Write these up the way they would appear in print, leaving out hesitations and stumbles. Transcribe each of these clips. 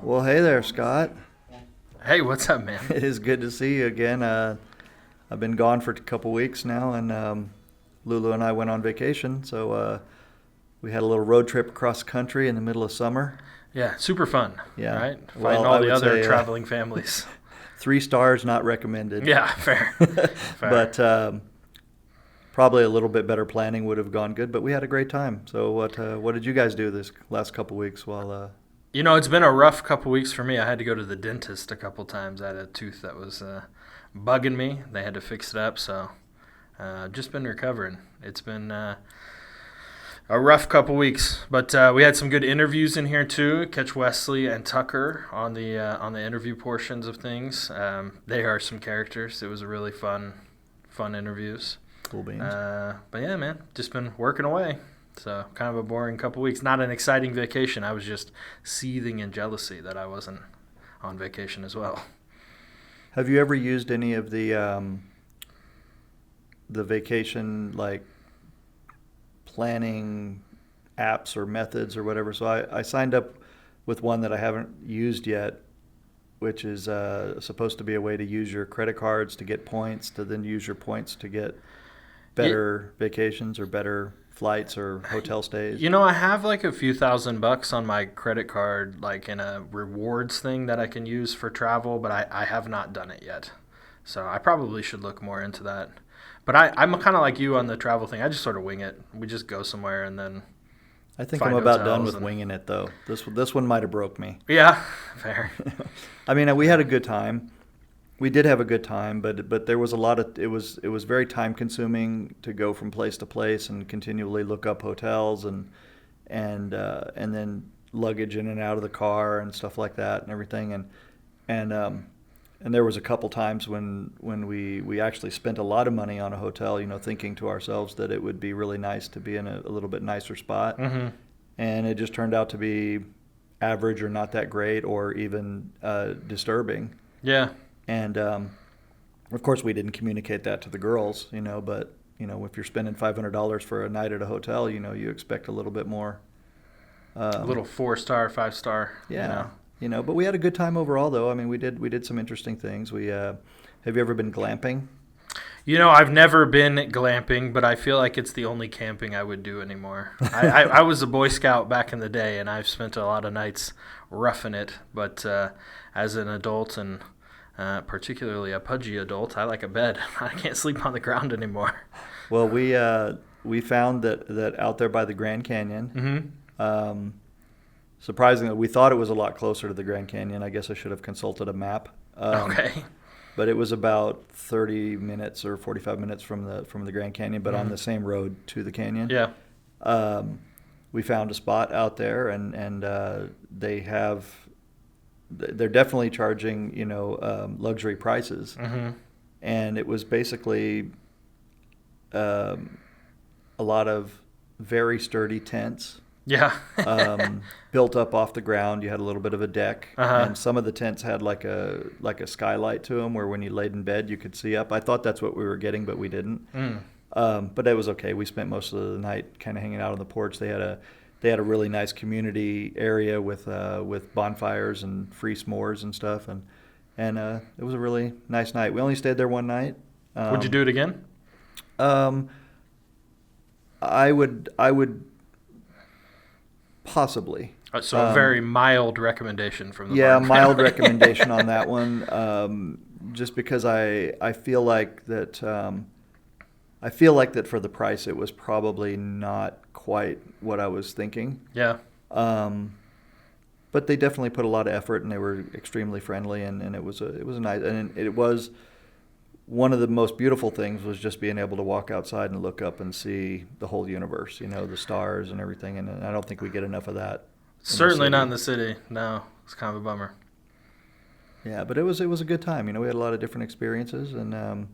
Well, hey there, Scott. Hey, what's up, man? It is good to see you again. I've been gone for a couple weeks now, and Lulu and I went on vacation. So we had a little road trip across the country in the middle of summer. Yeah, super fun, Yeah. right? Well, Fighting I all the would other say traveling families. 3 stars, not recommended. Yeah, fair. Fair. But probably a little bit better planning would have gone good. But we had a great time. So what did you guys do this last couple weeks while? It's been a rough couple weeks for me. I had to go to the dentist a couple times. I had a tooth that was bugging me. They had to fix it up, so just been recovering. It's been a rough couple weeks, but we had some good interviews in here too. Catch Wesley and Tucker on the interview portions of things. They are some characters. It was a really fun interviews. Cool beans. But yeah, man, just been working away. So kind of a boring couple weeks. Not an exciting vacation. I was just seething in jealousy that I wasn't on vacation as well. Have you ever used any of the vacation like planning apps or methods or whatever? So I signed up with one that I haven't used yet, which is supposed to be a way to use your credit cards to get points, to then use your points to get better vacations or better flights or hotel stays. I have like a few $1,000 on my credit card, like in a rewards thing that I can use for travel, but I have not done it yet. So I probably should look more into that. But I'm kind of like you on the travel thing. I just sort of wing it. We just go somewhere and then I think find I'm about done hotels with winging it though. This one might have broke me. Yeah, fair. I mean, we had a good time. We did have a good time, but there was a lot of it was very time consuming to go from place to place and continually look up hotels and then luggage in and out of the car and stuff like that and everything and there was a couple times when we actually spent a lot of money on a hotel, thinking to ourselves that it would be really nice to be in a little bit nicer spot, and it just turned out to be average or not that great or even disturbing. Yeah. And of course, we didn't communicate that to the girls, but if you're spending $500 for a night at a hotel, you expect a little bit more. A little 4-star, 5-star. Yeah, but we had a good time overall, though. I mean, we did some interesting things. Have you ever been glamping? I've never been glamping, but I feel like it's the only camping I would do anymore. I was a Boy Scout back in the day, and I've spent a lot of nights roughing it. But as an adult and particularly a pudgy adult, I like a bed. I can't sleep on the ground anymore. Well, we found that out there by the Grand Canyon, surprisingly, we thought it was a lot closer to the Grand Canyon. I guess I should have consulted a map. Okay. But it was about 30 minutes or 45 minutes from the Grand Canyon, but on the same road to the canyon. Yeah. We found a spot out there, and they're definitely charging luxury prices, and it was basically a lot of very sturdy tents. Yeah. Built up off the ground. You had a little bit of a deck, and some of the tents had like a skylight to them, where when you laid in bed you could see up. I thought that's what we were getting, but we didn't. But it was okay. We spent most of the night kind of hanging out on the porch. They had a really nice community area with bonfires and free s'mores and stuff, and it was a really nice night. We only stayed there one night. Would you do it again? I would possibly. So a very mild recommendation from the Yeah, Mark mild family. recommendation on that one. Just because I feel like that for the price it was probably not quite what I was thinking. Yeah. But they definitely put a lot of effort, and they were extremely friendly, and it was a nice, and it was one of the most beautiful things was just being able to walk outside and look up and see the whole universe, the stars and everything, and I don't think we get enough of that. Certainly not in the city. No, it's kind of a bummer. Yeah, but it was a good time. We had a lot of different experiences, and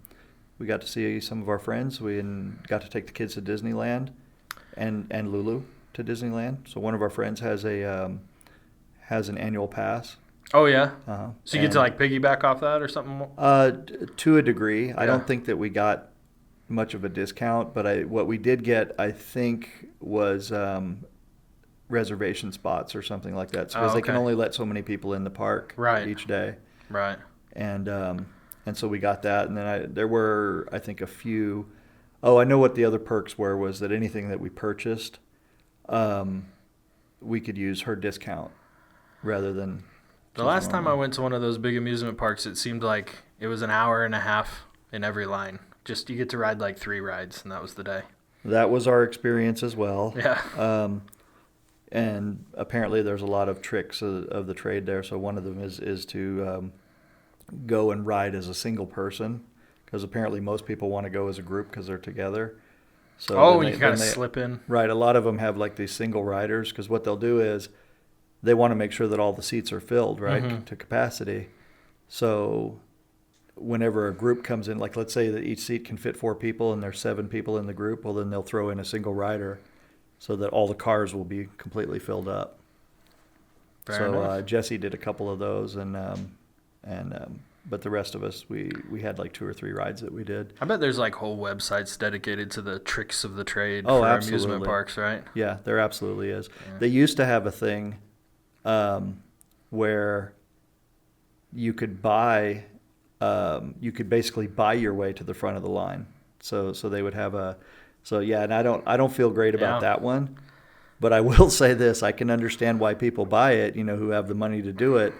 we got to see some of our friends. We got to take the kids to Disneyland, and Lulu to Disneyland. So one of our friends has an annual pass. Oh yeah. So you get And to like piggyback off that or something? to a degree. I Yeah. don't think that we got much of a discount, but what we did get, I think, was reservation spots or something like that, because they can only let so many people in the park each day. Right. And so we got that, and then there were, I think, a few. Oh, I know what the other perks were, was that anything that we purchased, we could use her discount rather than. The last time I went to one of those big amusement parks, it seemed like it was an hour and a half in every line. Just you get to ride like 3 rides, and that was the day. That was our experience as well. Yeah. And apparently there's a lot of tricks of the trade there. So one of them is to go and ride as a single person, because apparently most people want to go as a group because they're together. So you kind of slip in. Right. A lot of them have like these single riders, because what they'll do is they want to make sure that all the seats are filled, right, to capacity. So whenever a group comes in, like let's say that each seat can fit 4 people and there's 7 people in the group, well then they'll throw in a single rider so that all the cars will be completely filled up. Fair enough. Jesse did a couple of those, but the rest of us, we had like 2 or 3 rides that we did. I bet there's like whole websites dedicated to the tricks of the trade for absolutely. Amusement parks, right? Yeah, there absolutely is. Yeah. They used to have a thing where you could basically buy your way to the front of the line. So they would have and I don't feel great about that one, but I will say this: I can understand why people buy it, who have the money to do it,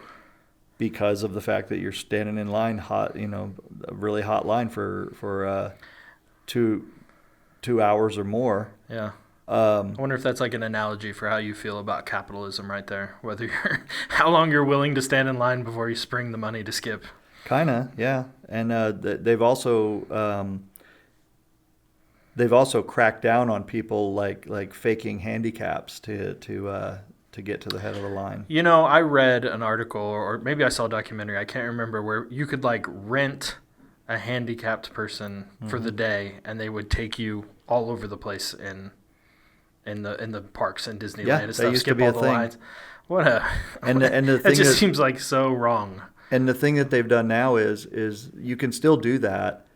because of the fact that you're standing in line a really hot line for 2 hours or more. Yeah. I wonder if that's like an analogy for how you feel about capitalism right there, whether how long you're willing to stand in line before you spring the money to skip. Kinda, yeah. And they've also cracked down on people like faking handicaps to get to the head of the line. I read an article, or maybe I saw a documentary, I can't remember, where you could like rent a handicapped person for the day, and they would take you all over the place in the parks and Disneyland and stuff. Used skip to be all a the thing. lines. What a and the that just seems like so wrong. And the thing that they've done now is you can still do that.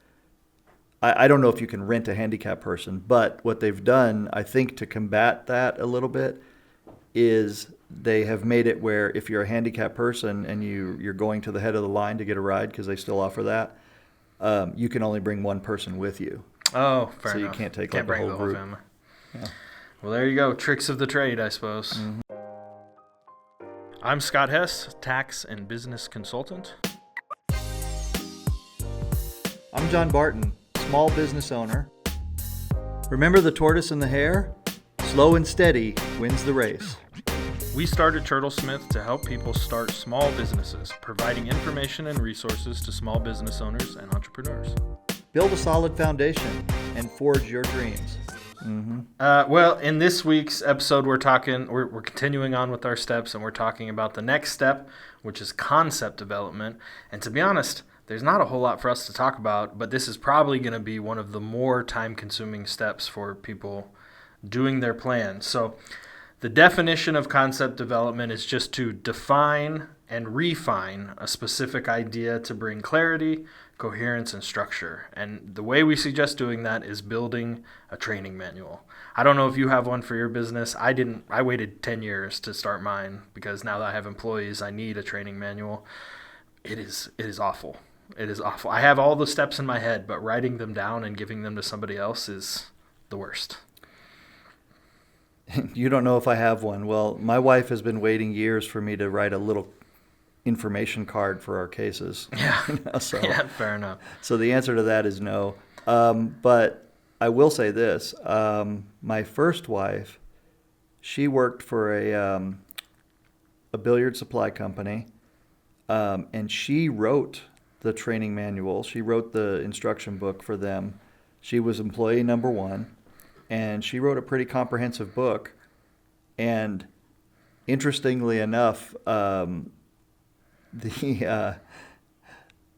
I don't know if you can rent a handicapped person, but what they've done, I think, to combat that a little bit, is they have made it where if you're a handicapped person and you're going to the head of the line to get a ride, because they still offer that, you can only bring one person with you. Oh, fair enough. So you can't take the whole group. Family. Yeah. Well, there you go. Tricks of the trade, I suppose. Mm-hmm. I'm Scott Hess, tax and business consultant. I'm John Barton, small business owner. Remember the tortoise and the hare? Slow and steady wins the race. We started Turtlesmith to help people start small businesses, providing information and resources to small business owners and entrepreneurs. Build a solid foundation and forge your dreams. Mm-hmm. Well, in this week's episode, we're continuing on with our steps, and we're talking about the next step, which is concept development. And to be honest, there's not a whole lot for us to talk about, but this is probably going to be one of the more time-consuming steps for people doing their plans. So the definition of concept development is just to define and refine a specific idea to bring clarity, coherence, and structure. And the way we suggest doing that is building a training manual. I don't know if you have one for your business. I didn't. I waited 10 years to start mine, because now that I have employees, I need a training manual. It is awful. It is awful. I have all the steps in my head, but writing them down and giving them to somebody else is the worst. You don't know if I have one. Well, my wife has been waiting years for me to write a little information card for our cases. Yeah. Yeah, fair enough. So the answer to that is no. But I will say this. My first wife, she worked for a billiard supply company, and she wrote the training manual. She wrote the instruction book for them. She was employee number 1. And she wrote a pretty comprehensive book. And interestingly enough, the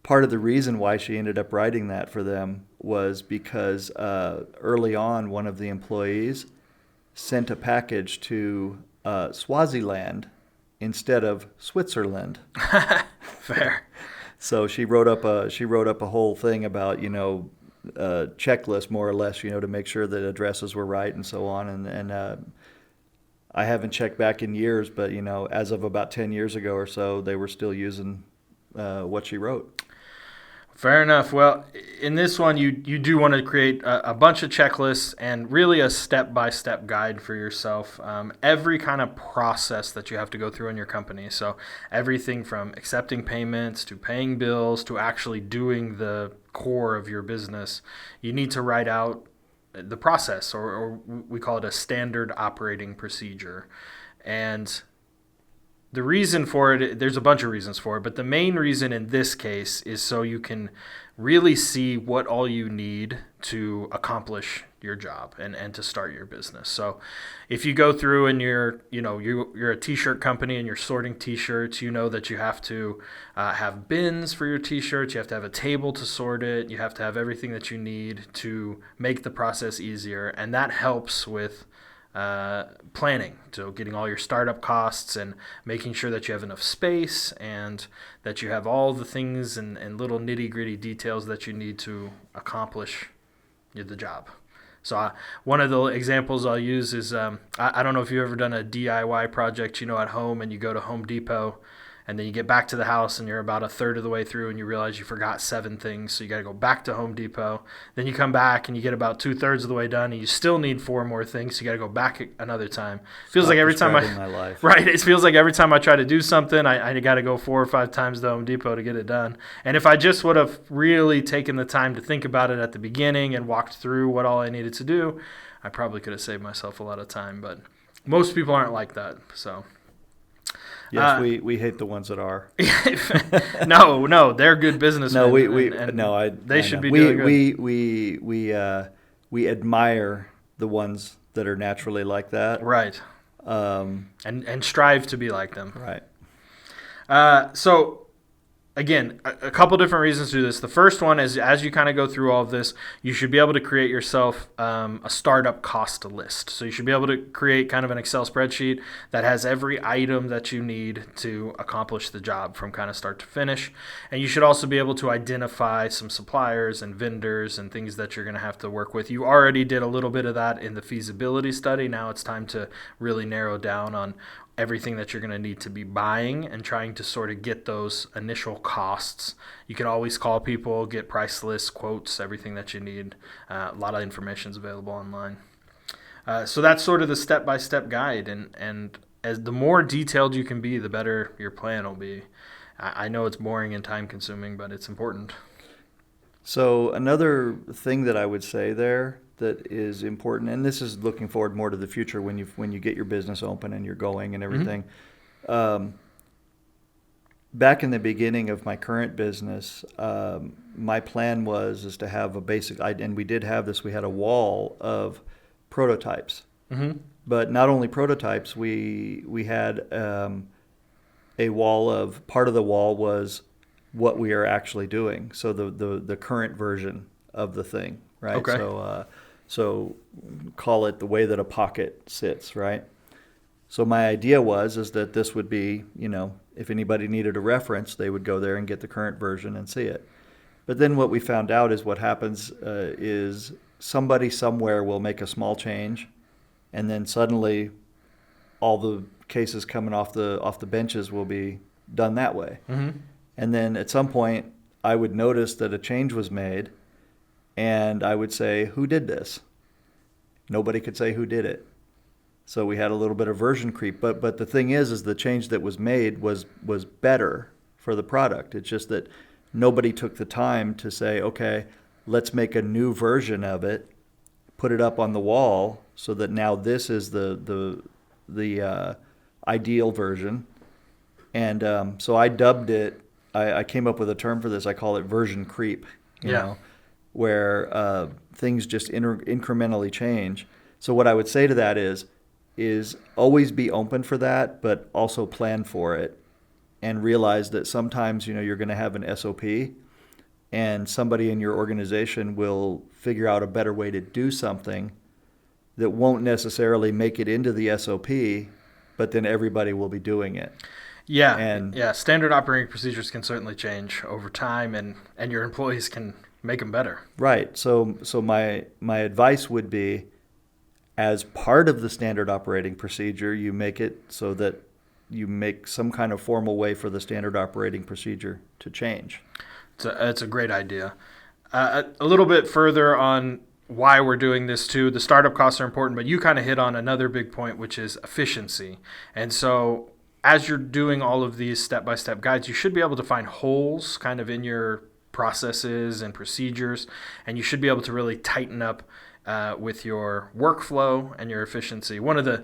part of the reason why she ended up writing that for them was because early on, one of the employees sent a package to Swaziland instead of Switzerland. Fair. So she wrote up a whole thing about, checklist more or less, to make sure that addresses were right and so on. And I haven't checked back in years, but as of about 10 years ago or so, they were still using what she wrote. Fair enough. Well, in this one, you do want to create a bunch of checklists and really a step-by-step guide for yourself. Every kind of process that you have to go through in your company. So everything from accepting payments to paying bills to actually doing the core of your business, you need to write out the process, or we call it a standard operating procedure. And the reason for it, there's a bunch of reasons for it, but the main reason in this case is so you can really see what all you need to accomplish your job and to start your business. So if you go through and you're a t-shirt company and you're sorting t-shirts, you know that you have to have bins for your t-shirts, you have to have a table to sort it, you have to have everything that you need to make the process easier, and that helps with planning, so getting all your startup costs and making sure that you have enough space and that you have all the things and little nitty-gritty details that you need to accomplish the job. So one of the examples I'll use is I don't know if you've ever done a DIY project, at home, and you go to Home Depot and then you get back to the house and you're about a third of the way through and you realize you forgot 7 things, so you got to go back to Home Depot. Then you come back and you get about 2/3 of the way done and you still need 4 more things, so you got to go back another time. Feels like every time my life. Right, it feels like every time I try to do something, I got to go 4 or 5 times to Home Depot to get it done. And if I just would have really taken the time to think about it at the beginning and walked through what all I needed to do, I probably could have saved myself a lot of time. But most people aren't like that, so. Yes, we hate the ones that are. No, they're good businessmen. No, they should be doing good. We admire the ones that are naturally like that, right? And strive to be like them, right? So. Again, a couple different reasons to do this. The first one is, as you kind of go through all of this, you should be able to create yourself a startup cost list. So you should be able to create kind of an Excel spreadsheet that has every item that you need to accomplish the job from kind of start to finish. And you should also be able to identify some suppliers and vendors and things that you're going to have to work with. You already did a little bit of that in the feasibility study. Now it's time to really narrow down on everything that you're going to need to be buying and trying to sort of get those initial costs. You can always call people, get price lists, quotes, everything that you need. A lot of information is available online. So that's sort of the step-by-step guide. And as the more detailed you can be, the better your plan will be. I know it's boring and time-consuming, but it's important. So another thing that I would say there that is important, and this is looking forward more to the future when you get your business open and you're going and everything. Mm-hmm. Back in the beginning of my current business, my plan is to have a basic, and we did have this. We had a wall of prototypes, mm-hmm. But not only prototypes. We had a wall of, part of the wall was what we are actually doing. So the current version of the thing, right? Okay. So call it the way that a pocket sits, right? So my idea is that this would be, if anybody needed a reference, they would go there and get the current version and see it. But then what we found out is what happens is somebody somewhere will make a small change, and then suddenly all the cases coming off the benches will be done that way. Mm-hmm. And then at some point, I would notice that a change was made, and I would say, who did this? Nobody could say who did it. So we had a little bit of version creep. But the thing is the change that was made was better for the product. It's just that nobody took the time to say, okay, let's make a new version of it, put it up on the wall so that now this is the ideal version. And so I dubbed it, I came up with a term for this. I call it version creep, you know, where things just incrementally change. So what I would say to that is always be open for that, but also plan for it, and realize that sometimes, you're going to have an SOP, and somebody in your organization will figure out a better way to do something that won't necessarily make it into the SOP, but then everybody will be doing it. Yeah, standard operating procedures can certainly change over time, and your employees can make them better. Right. So my advice would be, as part of the standard operating procedure, you make it so that you make some kind of formal way for the standard operating procedure to change. It's a great idea. A little bit further on why we're doing this too. The startup costs are important, but you kind of hit on another big point, which is efficiency. And so as you're doing all of these step-by-step guides, you should be able to find holes kind of in your processes and procedures, and you should be able to really tighten up with your workflow and your efficiency. One of the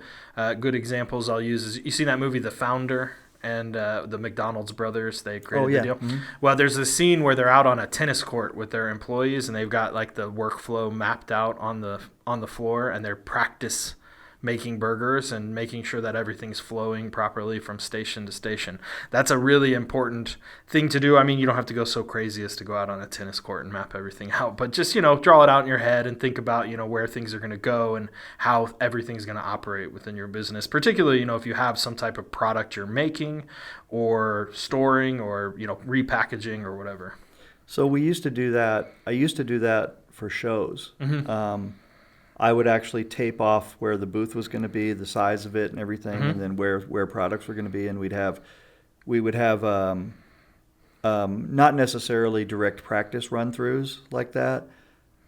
good examples I'll use is, you see that movie The Founder, and the McDonald's brothers, they created the deal. Mm-hmm. Well, there's a scene where they're out on a tennis court with their employees, and they've got like the workflow mapped out on the floor, and they're practice making burgers and making sure that everything's flowing properly from station to station. That's a really important thing to do. I mean, you don't have to go so crazy as to go out on a tennis court and map everything out, but just, draw it out in your head and think about, where things are going to go and how everything's going to operate within your business, particularly, if you have some type of product you're making or storing or, repackaging or whatever. So we used to do that. I used to do that for shows. Mm-hmm. I would actually tape off where the booth was going to be, the size of it and everything, mm-hmm. and then where products were going to be. And we would have not necessarily direct practice run-throughs like that,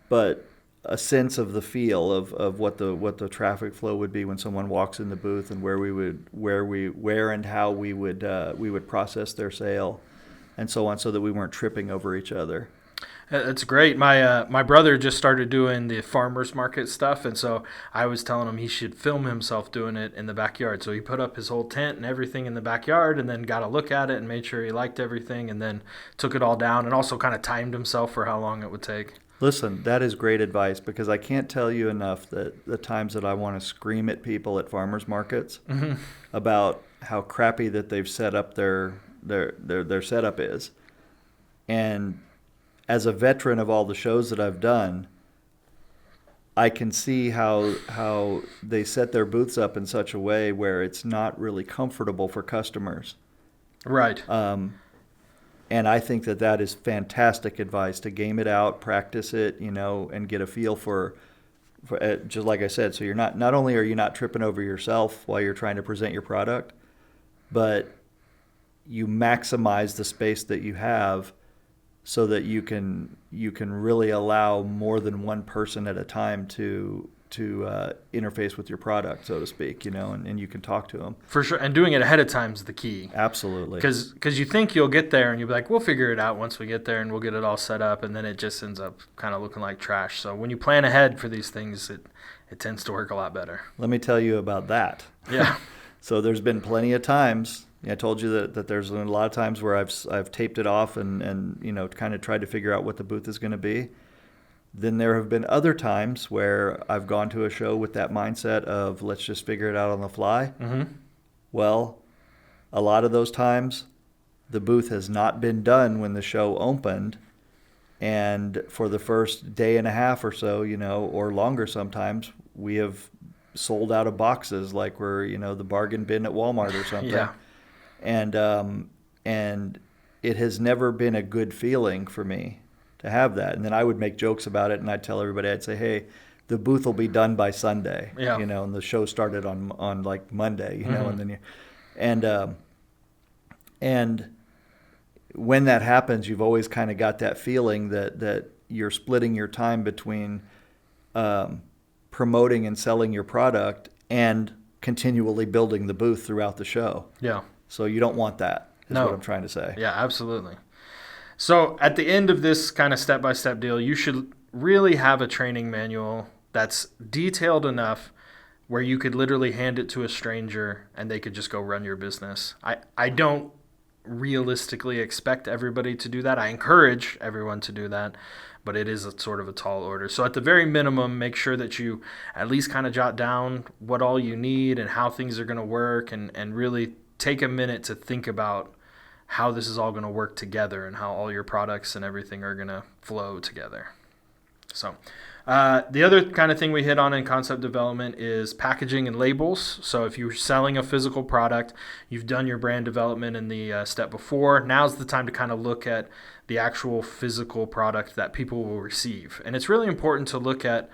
but a sense of the feel of what the traffic flow would be when someone walks in the booth, and where and how we would process their sale, and so on, so that we weren't tripping over each other. That's great. My brother just started doing the farmers market stuff, and so I was telling him he should film himself doing it in the backyard. So he put up his whole tent and everything in the backyard, and then got a look at it and made sure he liked everything, and then took it all down, and also kind of timed himself for how long it would take. Listen, that is great advice, because I can't tell you enough that the times that I want to scream at people at farmers markets mm-hmm. about how crappy that they've set up their setup is. And as a veteran of all the shows that I've done, I can see how they set their booths up in such a way where it's not really comfortable for customers. Right. And I think that is fantastic advice, to game it out, practice it, and get a feel for just like I said. So you're not only are you not tripping over yourself while you're trying to present your product, but you maximize the space that you have, so that you can really allow more than one person at a time to interface with your product, so to speak, and you can talk to them. For sure, and doing it ahead of time is the key. Absolutely. Because you think you'll get there, and you'll be like, we'll figure it out once we get there, and we'll get it all set up, and then it just ends up kind of looking like trash. So when you plan ahead for these things, it tends to work a lot better. Let me tell you about that. Yeah. So there's been plenty of times. I told you that there's a lot of times where I've taped it off and kind of tried to figure out what the booth is going to be. Then there have been other times where I've gone to a show with that mindset of, let's just figure it out on the fly. Mm-hmm. Well, a lot of those times the booth has not been done when the show opened, and for the first day and a half or so, or longer sometimes, we have sold out of boxes like we're the bargain bin at Walmart or something. Yeah. And it has never been a good feeling for me to have that. And then I would make jokes about it, and I'd tell everybody, I'd say, hey, the booth will be done by Sunday. Yeah. And the show started on like Monday, mm-hmm. and when that happens, you've always kind of got that feeling that you're splitting your time between promoting and selling your product and continually building the booth throughout the show. Yeah. So you don't want that, is No. what I'm trying to say. Yeah, absolutely. So at the end of this kind of step-by-step deal, you should really have a training manual that's detailed enough where you could literally hand it to a stranger and they could just go run your business. I don't realistically expect everybody to do that. I encourage everyone to do that, but it is a sort of a tall order. So at the very minimum, make sure that you at least kind of jot down what all you need and how things are going to work, and really take a minute to think about how this is all going to work together and how all your products and everything are going to flow together. So the other kind of thing we hit on in concept development is packaging and labels. So if you're selling a physical product, you've done your brand development in the step before, now's the time to kind of look at the actual physical product that people will receive. And it's really important to look at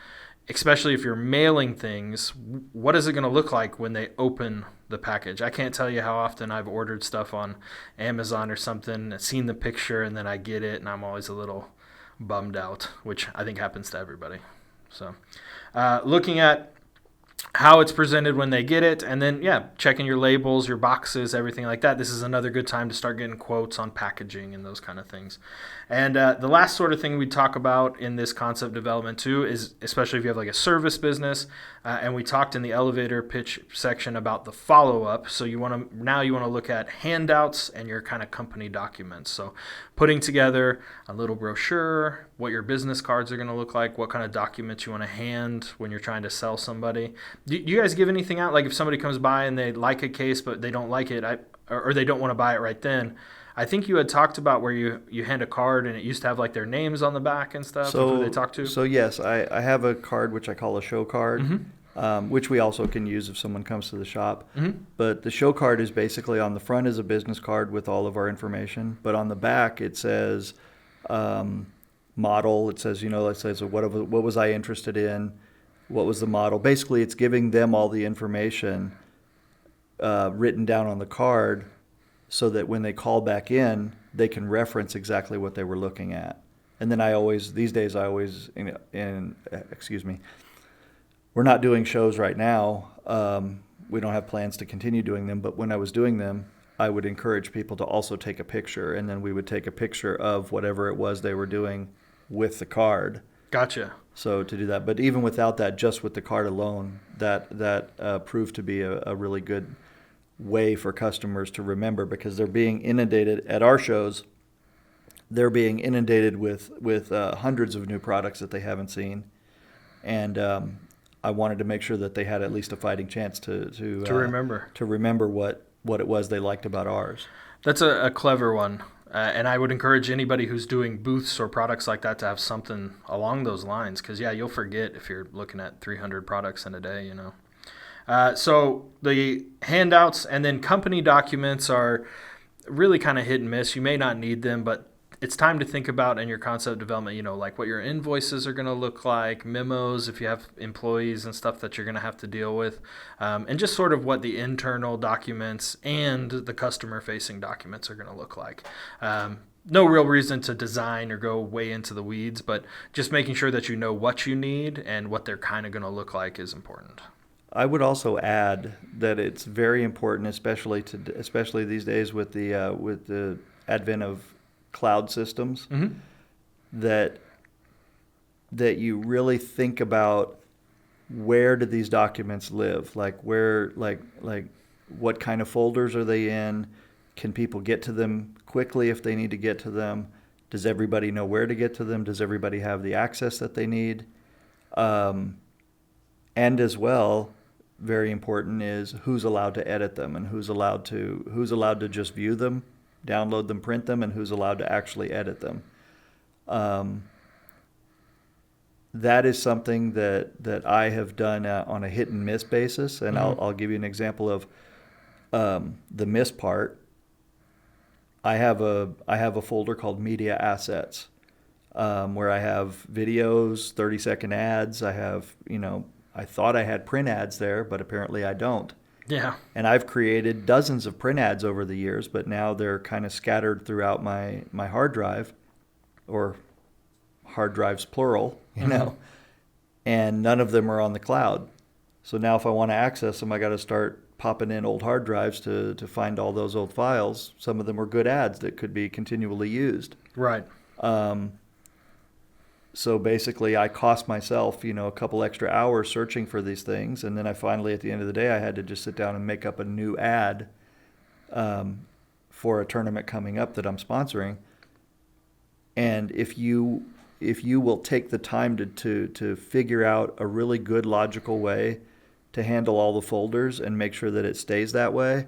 especially if you're mailing things, what is it going to look like when they open the package? I can't tell you how often I've ordered stuff on Amazon or something, seen the picture, and then I get it, and I'm always a little bummed out, which I think happens to everybody. So looking at how it's presented when they get it, and then checking your labels, your boxes, everything like that. This is another good time to start getting quotes on packaging and those kind of things. And the last sort of thing we talk about in this concept development too is, especially if you have like a service business, and we talked in the elevator pitch section about the follow-up. So you want to look at handouts and your kind of company documents. So putting together a little brochure, what your business cards are going to look like, what kind of documents you want to hand when you're trying to sell somebody. Do you guys give anything out? Like if somebody comes by and they like a case but they don't like it, or they don't want to buy it right then, I think you had talked about where you hand a card and it used to have like their names on the back and stuff, So who they talk to. So yes, I have a card which I call a show card, which we also can use if someone comes to the shop. But the show card is basically on the front is a business card with all of our information, but on the back it says model. It says what was I interested in, what was the model. Basically, it's giving them all the information written down on the card, so that when they call back in, they can reference exactly what they were looking at. And then these days, excuse me, we're not doing shows right now. We don't have plans to continue doing them, but when I was doing them, I would encourage people to also take a picture, and then we would take a picture of whatever it was they were doing with the card. Gotcha. So to do that, but even without that, just with the card alone, that proved to be a really good way for customers to remember, because they're being inundated at our shows. They're being inundated with hundreds of new products that they haven't seen, and I wanted to make sure that they had at least a fighting chance to remember what it was they liked about ours. That's a clever one. And I would encourage anybody who's doing booths or products like that to have something along those lines, because you'll forget if you're looking at 300 products in a day, So the handouts and then company documents are really kind of hit and miss. You may not need them, but it's time to think about in your concept development, like what your invoices are going to look like, memos if you have employees and stuff that you're going to have to deal with, and just sort of what the internal documents and the customer-facing documents are going to look like. No real reason to design or go way into the weeds, but just making sure that you know what you need and what they're kind of going to look like is important. I would also add that it's very important, especially these days with the advent of cloud systems, that you really think about where do these documents live, like what kind of folders are they in, can people get to them quickly if they need to get to them, does everybody know where to get to them, does everybody have the access that they need, and as well, very important is who's allowed to edit them and who's allowed to just view them, download them, print them, and who's allowed to actually edit them. That is something that I have done on a hit and miss basis, and I'll give you an example of the miss part. I have a folder called Media Assets, where I have videos, 30-second ads. I have I thought I had print ads there, but apparently I don't. Yeah. And I've created dozens of print ads over the years, but now they're kind of scattered throughout my hard drive, or hard drives plural, and none of them are on the cloud. So now if I want to access them, I got to start popping in old hard drives to find all those old files. Some of them were good ads that could be continually used. Right. So basically, I cost myself, a couple extra hours searching for these things, and then I finally, at the end of the day, I had to just sit down and make up a new ad for a tournament coming up that I'm sponsoring. And if you will take the time to figure out a really good logical way to handle all the folders and make sure that it stays that way,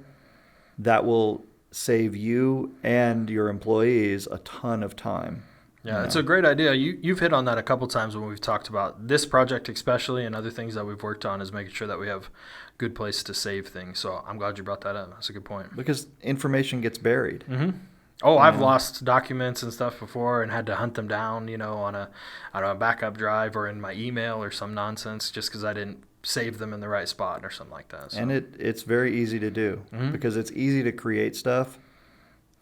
that will save you and your employees a ton of time. Yeah, it's a great idea. You've hit on that a couple times when we've talked about this project especially, and other things that we've worked on, is making sure that we have good place to save things. So I'm glad you brought that up. That's a good point. Because information gets buried. Mm-hmm. Oh, you I've know. lost documents and stuff before and had to hunt them down, on a backup drive or in my email or some nonsense just because I didn't save them in the right spot or something like that. And So, it's very easy to do hmm because it's easy to create stuff,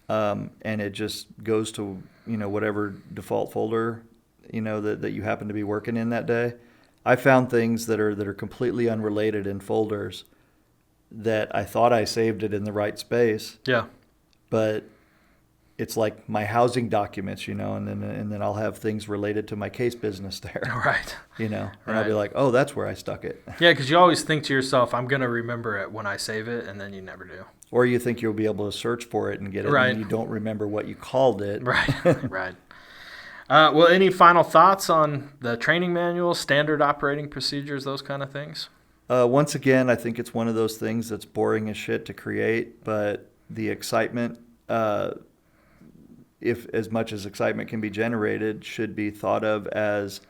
and it just goes to whatever default folder that you happen to be working in that day. I found things that are completely unrelated in folders that I thought I saved it in the right space, yeah, but it's like my housing documents, and then I'll have things related to my case business there, right, and I'll be right. like, oh, that's where I stuck it. Yeah, because you always think to yourself, I'm going to remember it when I save it, and then you never do. Or you think you'll be able to search for it and get it, and then Right, you don't remember what you called it. right, right. Well, any final thoughts on the training manual, standard operating procedures, those kind of things? Once again, I think it's one of those things that's boring as shit to create, but the excitement, if as much as excitement can be generated, should be thought of as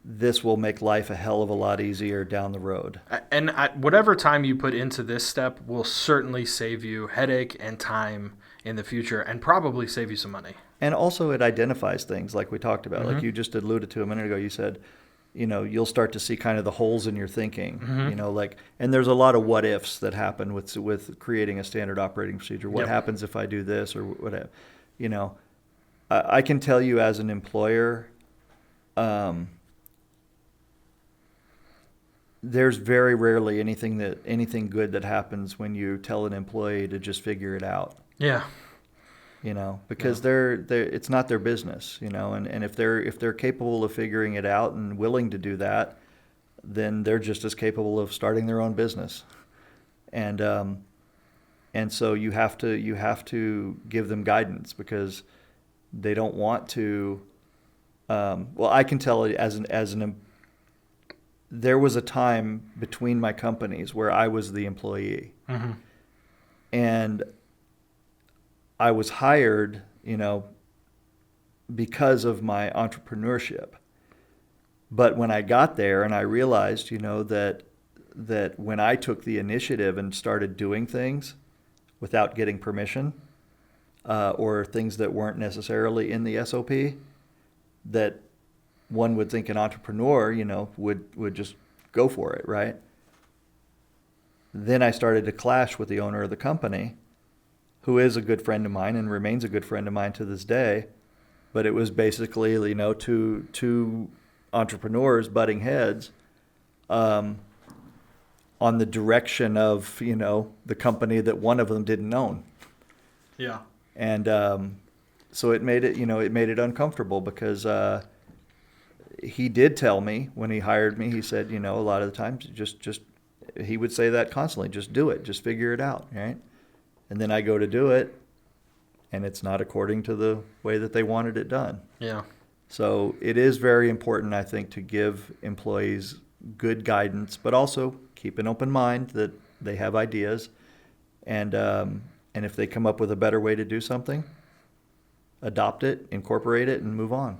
this will make life a hell of a lot easier down the road. And whatever time you put into this step will certainly save you headache and time in the future and probably save you some money. And also it identifies things like we talked about. Like Mm-hmm. you just alluded to a minute ago, you said, you'll start to see kind of the holes in your thinking, Mm-hmm. and there's a lot of what ifs that happen with creating a standard operating procedure. What Yep. happens if I do this or whatever? You know, I can tell you as an employer, there's very rarely anything good that happens when you tell an employee to just figure it out. Yeah. Because they're it's not their business, and if they're capable of figuring it out and willing to do that, then they're just as capable of starting their own business. And so you have to give them guidance because they don't want to. Well, I can tell it there was a time between my companies where I was the employee, Mm-hmm. and I was hired, because of my entrepreneurship. But when I got there and I realized, that when I took the initiative and started doing things without getting permission, or things that weren't necessarily in the SOP, that one would think an entrepreneur, would just go for it, right? Then I started to clash with the owner of the company, who is a good friend of mine and remains a good friend of mine to this day. But it was basically, two entrepreneurs butting heads, on the direction of, the company that one of them didn't own. Yeah. And so it made it uncomfortable because he did tell me when he hired me, he said, a lot of the times just he would say that constantly, just do it, just figure it out, right? And then I go to do it, and it's not according to the way that they wanted it done. Yeah. So it is very important, I think, to give employees good guidance, but also keep an open mind that they have ideas, and if they come up with a better way to do something, adopt it, incorporate it, and move on.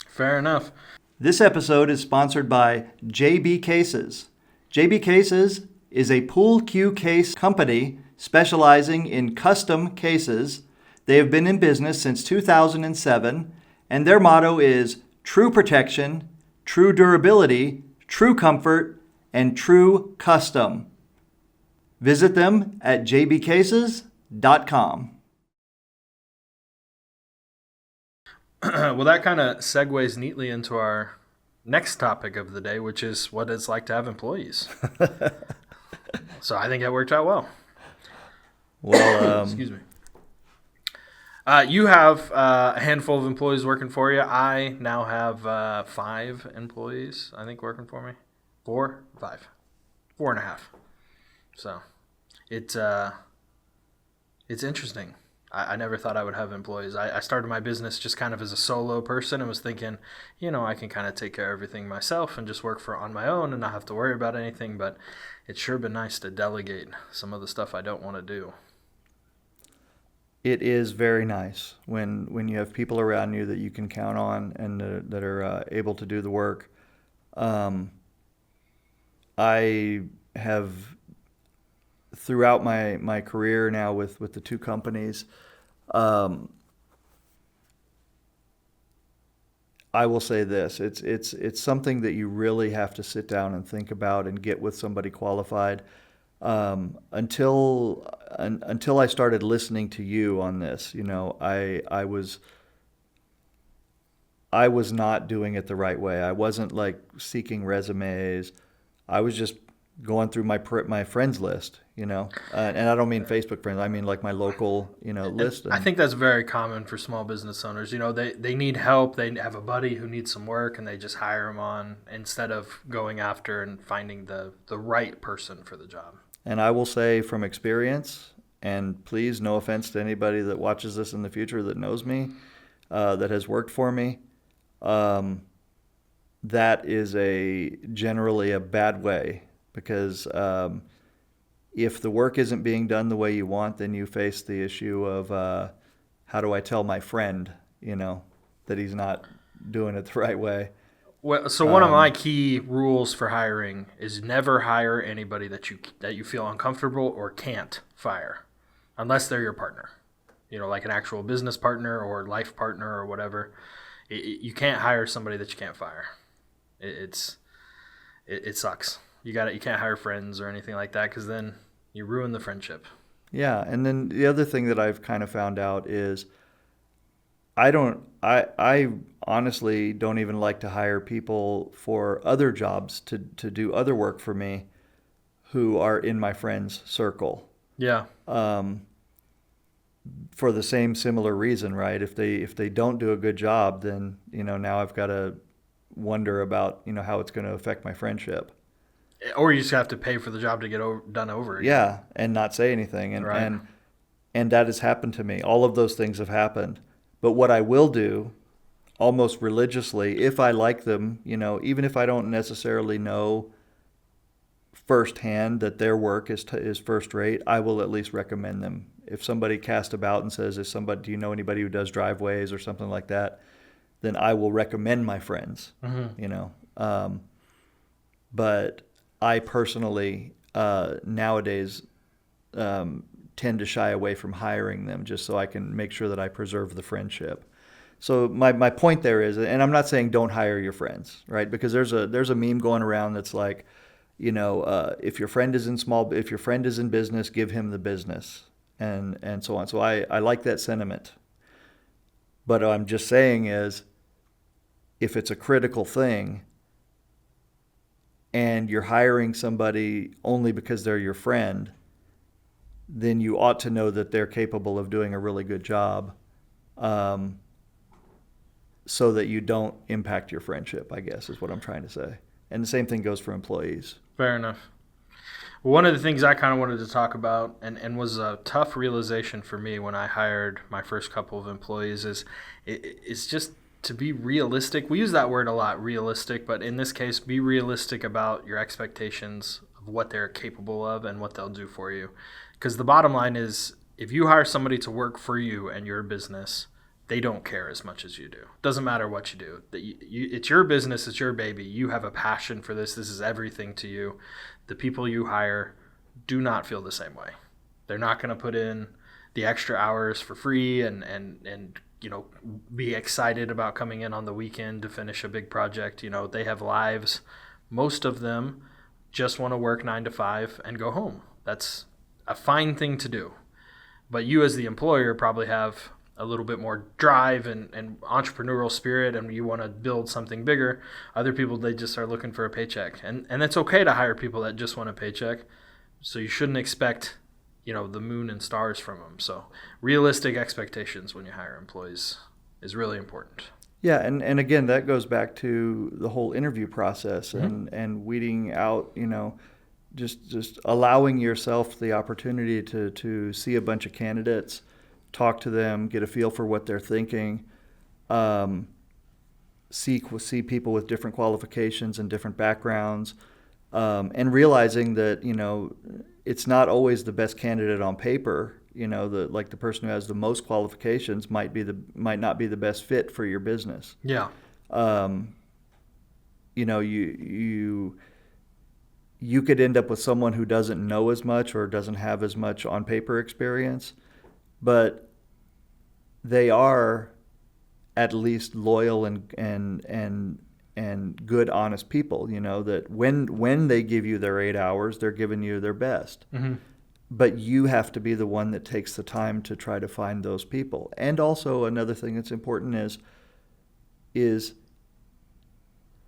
Fair enough. This episode is sponsored by JB Cases. JB Cases is a pool cue case company specializing in custom cases. They have been in business since 2007, and their motto is true protection, true durability, true comfort, and true custom. Visit them at jbcases.com. Well, that kind of segues neatly into our next topic of the day, which is what it's like to have employees. So I think that worked out well. Well, Excuse me. You have a handful of employees working for you. I now have 5 employees, I think, working for me. 4, 5, 4.5. So it's interesting. I never thought I would have employees. I started my business just kind of as a solo person and was thinking, I can kind of take care of everything myself and just work on my own and not have to worry about anything. But it's sure been nice to delegate some of the stuff I don't want to do. it is very nice when you have people around you that you can count on and that are able to do the work. I have, throughout my career now with the 2 companies, Um, I will say this: it's something that you really have to sit down and think about and get with somebody qualified. Until I started listening to you on this, I was not doing it the right way. I wasn't like seeking resumes. I was just going through my friends list, and I don't mean Facebook friends. I mean like my local, And list. I And think that's very common for small business owners. They need help. They have a buddy who needs some work, and they just hire him on instead of going after and finding the right person for the job. and I will say from experience, and please, no offense to anybody that watches this in the future that knows me, that has worked for me. Um, that is generally a bad way because if the work isn't being done the way you want, then you face the issue of how do I tell my friend, that he's not doing it the right way. Well, so one of my key rules for hiring is never hire anybody that you feel uncomfortable or can't fire, unless they're your partner. Like an actual business partner or life partner or whatever. You can't hire somebody that you can't fire. It sucks. You can't hire friends or anything like that because then you ruin the friendship. Yeah, and then the other thing that I've kind of found out is I honestly don't even like to hire people for other jobs to do other work for me who are in my friends circle. Yeah. Um, for the same similar reason, right? If they don't do a good job, then now I've got to wonder about how it's going to affect my friendship. Or you just have to pay for the job to get done over again. Yeah, and not say anything, and Right. and that has happened to me. All of those things have happened. But what I will do, almost religiously, if I like them, even if I don't necessarily know firsthand that their work is first rate, I will at least recommend them. If somebody casts about and says, do you know anybody who does driveways or something like that, then I will recommend my friends, Mm-hmm. But I personally, nowadays, tend to shy away from hiring them just so I can make sure that I preserve the friendship. So my point there is, and I'm not saying don't hire your friends, right? Because there's a meme going around that's like, if your friend is if your friend is in business, give him the business, and so on. So I like that sentiment. But what I'm just saying is, if it's a critical thing, and you're hiring somebody only because they're your friend, then you ought to know that they're capable of doing a really good job, um, so that you don't impact your friendship, I guess, is what I'm trying to say. And the same thing goes for employees. Fair enough. One of the things I kind of wanted to talk about and was a tough realization for me when I hired my first couple of employees is just to be realistic. We use that word a lot, realistic, but in this case, be realistic about your expectations of what they're capable of and what they'll do for you. Because the bottom line is, if you hire somebody to work for you and your business, they don't care as much as you do. Doesn't matter what you do. It's your business. It's your baby. You have a passion for this. This is everything to you. The people you hire do not feel the same way. They're not going to put in the extra hours for free and be excited about coming in on the weekend to finish a big project. They have lives. Most of them just want to work 9 to 5 and go home. That's a fine thing to do. But you as the employer probably have a little bit more drive and entrepreneurial spirit, and you want to build something bigger. Other people, they just are looking for a paycheck. And it's okay to hire people that just want a paycheck. So you shouldn't expect, the moon and stars from them. So realistic expectations when you hire employees is really important. Yeah, and again, that goes back to the whole interview process Mm-hmm. and weeding out, just allowing yourself the opportunity to see a bunch of candidates, talk to them, get a feel for what they're thinking, um, see people with different qualifications and different backgrounds, and realizing that it's not always the best candidate on paper. The person who has the most qualifications might not be the best fit for your business. Yeah. Um, you could end up with someone who doesn't know as much or doesn't have as much on paper experience, but they are at least loyal and good, honest people. That when they give you their 8 hours, they're giving you their best. Mm-hmm. But you have to be the one that takes the time to try to find those people. And also another thing that's important is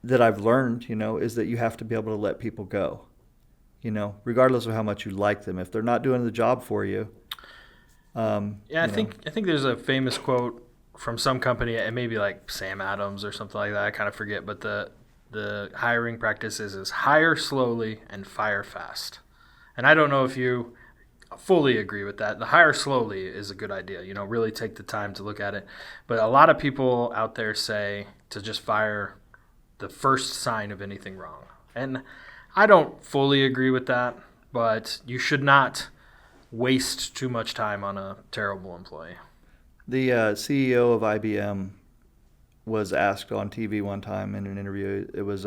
that I've learned, is that you have to be able to let people go. Regardless of how much you like them, if they're not doing the job for you. I think there's a famous quote from some company, and maybe like Sam Adams or something like that. I kind of forget, but the hiring practice is hire slowly and fire fast. And I don't know if you fully agree with that. The hire slowly is a good idea. Really take the time to look at it. But a lot of people out there say to just fire the first sign of anything wrong. And I don't fully agree with that, but you should not waste too much time on a terrible employee. The CEO of IBM was asked on TV one time in an interview. It was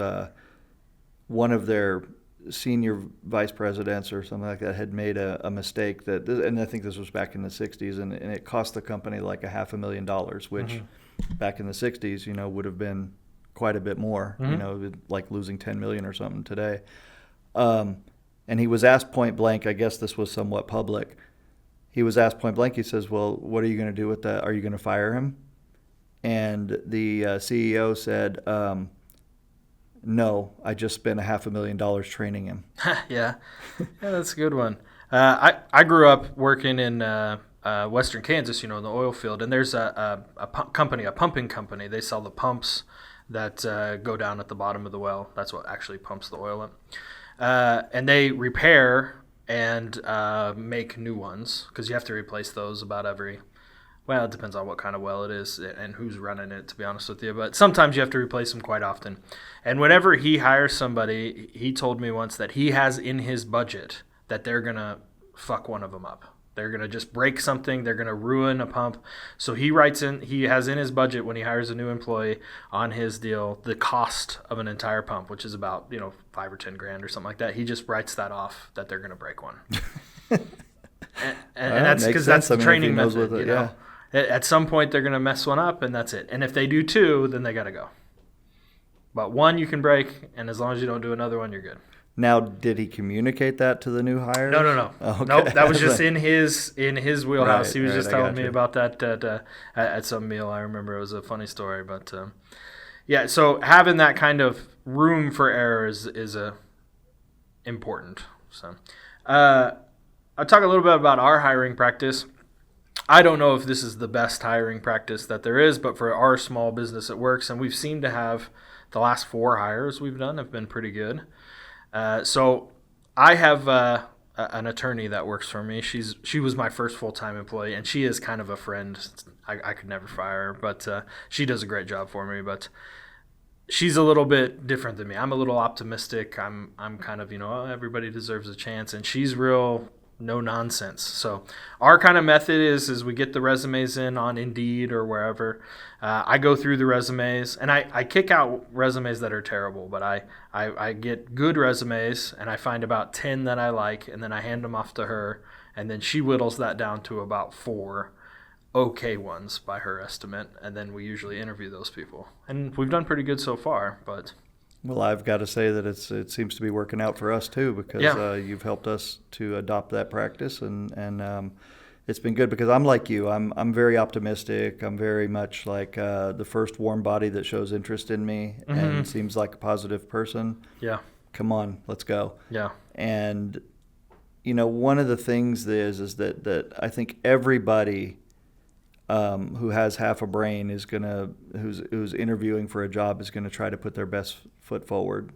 one of their senior vice presidents or something like that had made a mistake and I think this was back in the 60s, and it cost the company like $500,000, which back in the 60s, would have been quite a bit more, like losing 10 million or something today. And he was asked point blank, I guess this was somewhat public. He was asked point blank, he says, well, what are you going to do with that? Are you going to fire him? And the CEO said, no, I just spent $500,000 training him. Yeah, that's a good one. I grew up working in western Kansas, in the oil field, and there's a pumping company. They sell the pumps that go down at the bottom of the well. That's what actually pumps the oil up. And they repair and make new ones, because you have to replace those about it depends on what kind of well it is and who's running it, to be honest with you. But sometimes you have to replace them quite often. And whenever he hires somebody, he told me once that he has in his budget that they're going to fuck one of them up. They're going to just break something. They're going to ruin a pump. So he has in his budget when he hires a new employee on his deal the cost of an entire pump, which is about, $5 or $10,000 or something like that. He just writes that off that they're going to break one. and that's because that's the training method. At some point they're going to mess one up, and that's it. And if they do two, then they got to go. But one you can break, and as long as you don't do another one, you're good. Now, did he communicate that to the new hire? No. Oh, okay. Nope, that was just in his wheelhouse. Right, he was just telling me you. about that at some meal. I remember it was a funny story, but so having that kind of room for error is important. So I'll talk a little bit about our hiring practice. I don't know if this is the best hiring practice that there is, but for our small business it works, and we've seemed to have the last 4 hires we've done have been pretty good. So I have an attorney that works for me. She was my first full-time employee, and she is kind of a friend. I could never fire her, but she does a great job for me. But she's a little bit different than me. I'm a little optimistic. I'm kind of, everybody deserves a chance, and she's real no nonsense. So our kind of method is we get the resumes in on Indeed or wherever. I go through the resumes, and I kick out resumes that are terrible, but I get good resumes, and I find about 10 that I like, and then I hand them off to her, and then she whittles that down to about 4 okay ones by her estimate, and then we usually interview those people. And we've done pretty good so far, but... Well, I've got to say that it seems to be working out for us too, because you've helped us to adopt that practice, and it's been good because I'm like you. I'm very optimistic. I'm very much like the first warm body that shows interest in me and seems like a positive person. Yeah. Come on, let's go. Yeah. And one of the things is that I think everybody who has half a brain who's interviewing for a job is gonna try to put their best foot forward,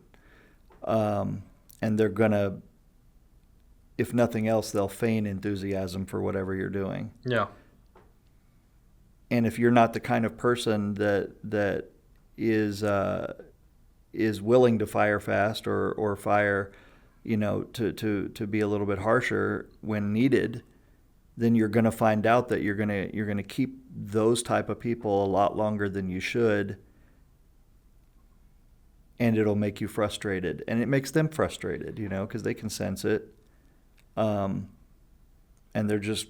and they're gonna, if nothing else, they'll feign enthusiasm for whatever you're doing. Yeah. And if you're not the kind of person that is willing to fire fast or fire, to be a little bit harsher when needed, then you're going to find out that you're going to keep those type of people a lot longer than you should, and it'll make you frustrated, and it makes them frustrated, because they can sense it. they're just,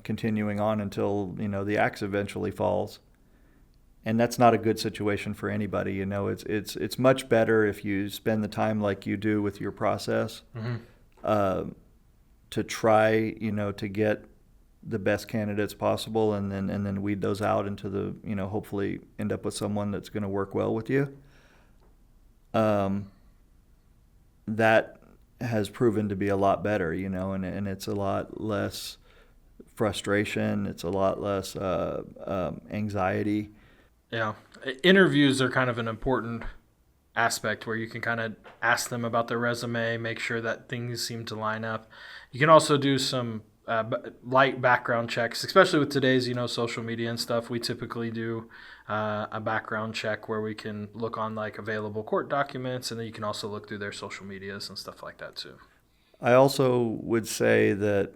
continuing on until, the axe eventually falls. And that's not a good situation for anybody. It's much better if you spend the time like you do with your process, uh, to try, to get the best candidates possible, and then weed those out into the, hopefully end up with someone that's going to work well with you. That has proven to be a lot better, and it's a lot less frustration. It's a lot less anxiety. Yeah. Interviews are kind of an important aspect where you can kind of ask them about their resume, make sure that things seem to line up. You can also do some light background checks, especially with today's, social media and stuff. We typically do a background check where we can look on like available court documents, and then you can also look through their social medias and stuff like that too. I also would say that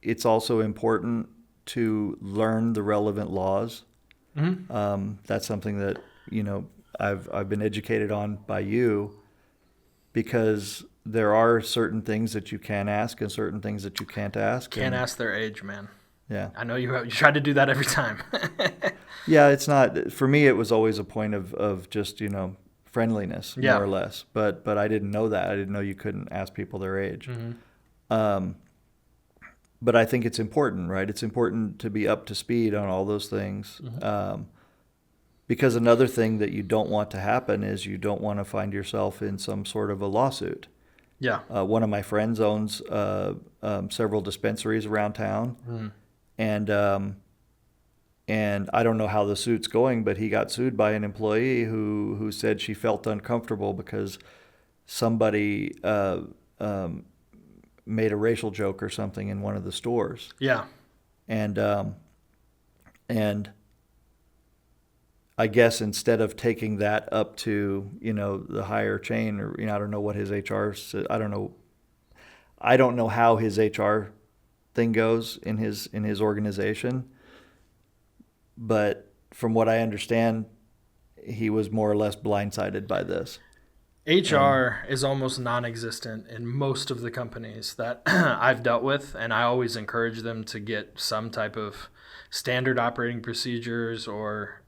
it's also important to learn the relevant laws. That's something that, I've been educated on by you, because there are certain things that you can ask and certain things that you can't ask. Can't ask their age, man. Yeah. I know you try to do that every time. Yeah, it's not, for me, it was always a point of just, friendliness, Yeah. more or less. But I didn't know that. I didn't know you couldn't ask people their age. But I think it's important, right? It's important to be up to speed on all those things. Because another thing that you don't want to happen is you don't want to find yourself in some sort of a lawsuit. Yeah. One of my friends owns several dispensaries around town, and I don't know how the suit's going, but he got sued by an employee who said she felt uncomfortable because somebody made a racial joke or something in one of the stores. Yeah. And I guess instead of taking that up to, the higher chain, or, I don't know what his HR said. I don't know how his HR thing goes in his organization. But from what I understand, he was more or less blindsided by this. HR is almost non-existent in most of the companies that I've dealt with, and I always encourage them to get some type of standard operating procedures or